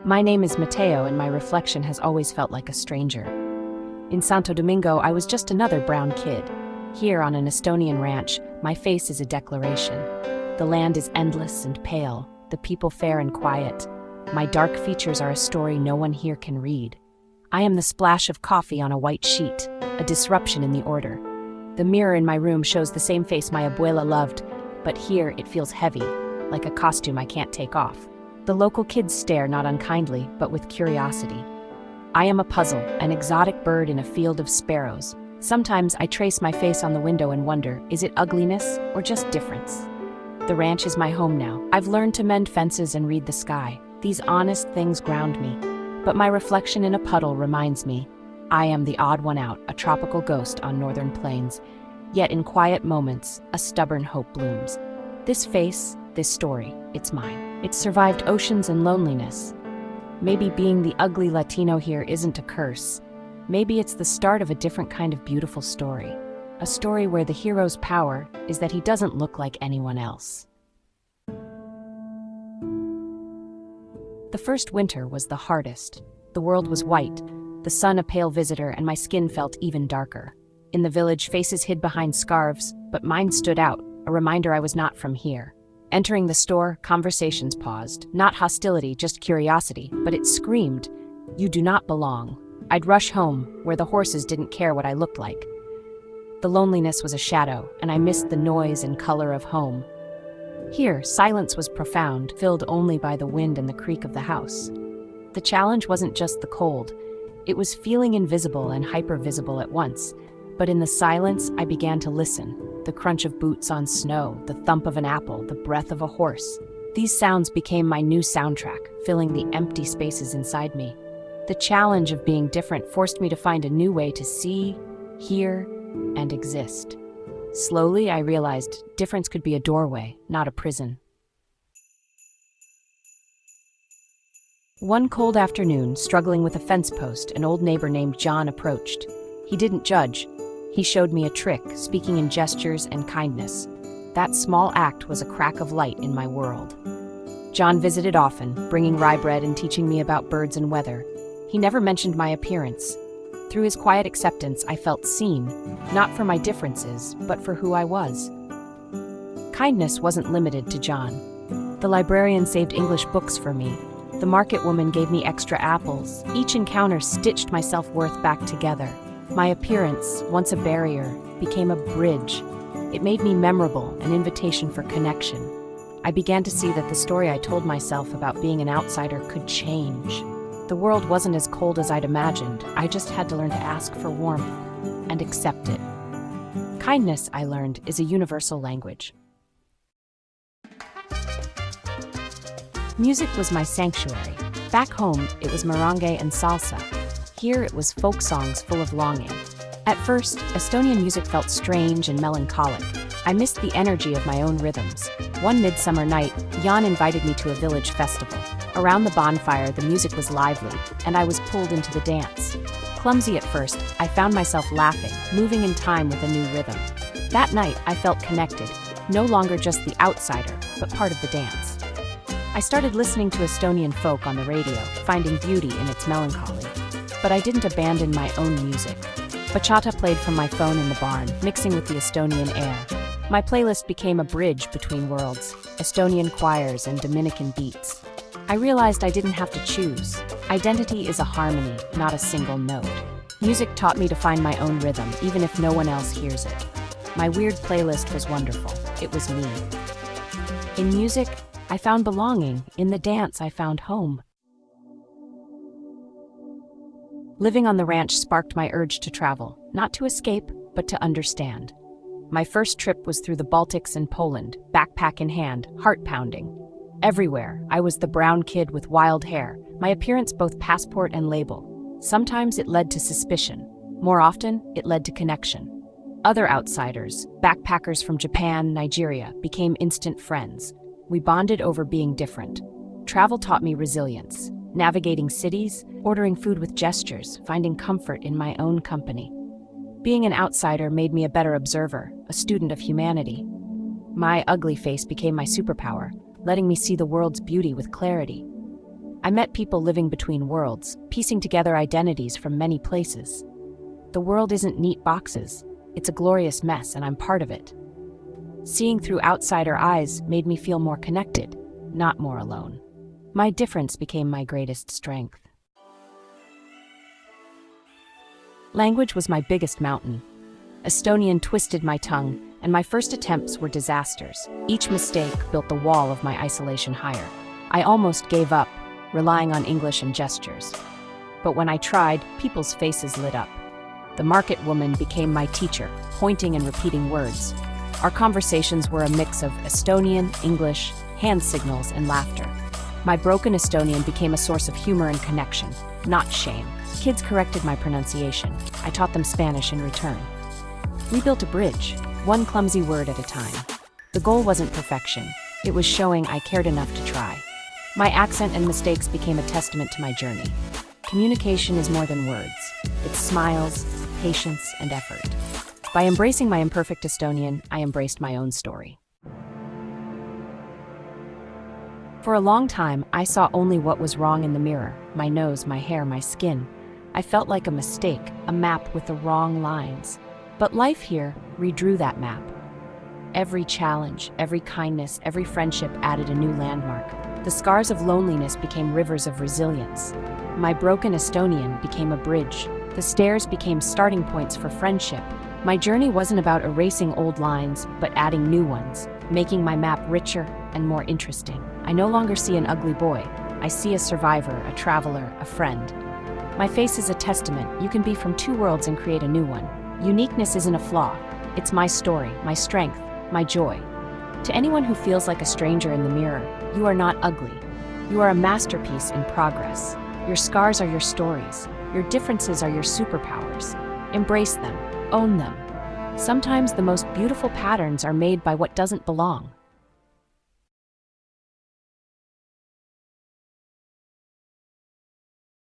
My name is Mateo, and my reflection has always felt like a stranger. In Santo Domingo, I was just another brown kid. Here on an Estonian ranch, my face is a declaration. The land is endless and pale, the people fair and quiet. My dark features are a story no one here can read. I am the splash of coffee on a white sheet, a disruption in the order. The mirror in my room shows the same face my abuela loved, but here it feels heavy, like a costume I can't take off. The local kids stare not unkindly, but with curiosity. I am a puzzle, an exotic bird in a field of sparrows. Sometimes I trace my face on the window and wonder, is it ugliness or just difference? The ranch is my home now. I've learned to mend fences and read the sky. These honest things ground me. But my reflection in a puddle reminds me, I am the odd one out, a tropical ghost on northern plains. Yet in quiet moments, a stubborn hope blooms. This face, this story, it's mine. It's survived oceans and loneliness. Maybe being the ugly Latino here isn't a curse. Maybe it's the start of a different kind of beautiful story. A story where the hero's power is that he doesn't look like anyone else. The first winter was the hardest. The world was white, the sun a pale visitor, and my skin felt even darker. In the village, faces hid behind scarves, but mine stood out, a reminder I was not from here. Entering the store, conversations paused. Not hostility, just curiosity, but it screamed, "You do not belong." I'd rush home, where the horses didn't care what I looked like. The loneliness was a shadow, and I missed the noise and color of home. Here, silence was profound, filled only by the wind and the creak of the house. The challenge wasn't just the cold. It was feeling invisible and hyper-visible at once. But in the silence, I began to listen. The crunch of boots on snow, the thump of an apple, the breath of a horse. These sounds became my new soundtrack, filling the empty spaces inside me. The challenge of being different forced me to find a new way to see, hear, and exist. Slowly, I realized difference could be a doorway, not a prison. One cold afternoon, struggling with a fence post, an old neighbor named John approached. He didn't judge. He showed me a trick, speaking in gestures and kindness. That small act was a crack of light in my world. John visited often, bringing rye bread and teaching me about birds and weather. He never mentioned my appearance. Through his quiet acceptance, I felt seen, not for my differences, but for who I was. Kindness wasn't limited to John. The librarian saved English books for me. The market woman gave me extra apples. Each encounter stitched my self-worth back together. My appearance, once a barrier, became a bridge. It made me memorable, an invitation for connection. I began to see that the story I told myself about being an outsider could change. The world wasn't as cold as I'd imagined. I just had to learn to ask for warmth and accept it. Kindness, I learned, is a universal language. Music was my sanctuary. Back home, it was merengue and salsa. Here, it was folk songs full of longing. At first, Estonian music felt strange and melancholic. I missed the energy of my own rhythms. One midsummer night, Jan invited me to a village festival. Around the bonfire, the music was lively, and I was pulled into the dance. Clumsy at first, I found myself laughing, moving in time with a new rhythm. That night, I felt connected, no longer just the outsider, but part of the dance. I started listening to Estonian folk on the radio, finding beauty in its melancholy. But I didn't abandon my own music. Bachata played from my phone in the barn, mixing with the Estonian air. My playlist became a bridge between worlds, Estonian choirs and Dominican beats. I realized I didn't have to choose. Identity is a harmony, not a single note. Music taught me to find my own rhythm, even if no one else hears it. My weird playlist was wonderful. It was me. In music, I found belonging. In the dance, I found home. Living on the ranch sparked my urge to travel, not to escape, but to understand. My first trip was through the Baltics and Poland, backpack in hand, heart pounding. Everywhere, I was the brown kid with wild hair, my appearance both passport and label. Sometimes it led to suspicion. More often, it led to connection. Other outsiders, backpackers from Japan, Nigeria, became instant friends. We bonded over being different. Travel taught me resilience. Navigating cities, ordering food with gestures, finding comfort in my own company. Being an outsider made me a better observer, a student of humanity. My ugly face became my superpower, letting me see the world's beauty with clarity. I met people living between worlds, piecing together identities from many places. The world isn't neat boxes. It's a glorious mess, and I'm part of it. Seeing through outsider eyes made me feel more connected, not more alone. My difference became my greatest strength. Language was my biggest mountain. Estonian twisted my tongue, and my first attempts were disasters. Each mistake built the wall of my isolation higher. I almost gave up, relying on English and gestures. But when I tried, people's faces lit up. The market woman became my teacher, pointing and repeating words. Our conversations were a mix of Estonian, English, hand signals, and laughter. My broken Estonian became a source of humor and connection, not shame. Kids corrected my pronunciation. I taught them Spanish in return. We built a bridge, one clumsy word at a time. The goal wasn't perfection. It was showing I cared enough to try. My accent and mistakes became a testament to my journey. Communication is more than words. It's smiles, patience, and effort. By embracing my imperfect Estonian, I embraced my own story. For a long time, I saw only what was wrong in the mirror: my nose, my hair, my skin. I felt like a mistake, a map with the wrong lines. But life here redrew that map. Every challenge, every kindness, every friendship added a new landmark. The scars of loneliness became rivers of resilience. My broken Estonian became a bridge. The stairs became starting points for friendship. My journey wasn't about erasing old lines, but adding new ones, making my map richer and more interesting. I no longer see an ugly boy. I see a survivor, a traveler, a friend. My face is a testament. You can be from two worlds and create a new one. Uniqueness isn't a flaw. It's my story, my strength, my joy. To anyone who feels like a stranger in the mirror, you are not ugly. You are a masterpiece in progress. Your scars are your stories. Your differences are your superpowers. Embrace them. Own them. Sometimes the most beautiful patterns are made by what doesn't belong.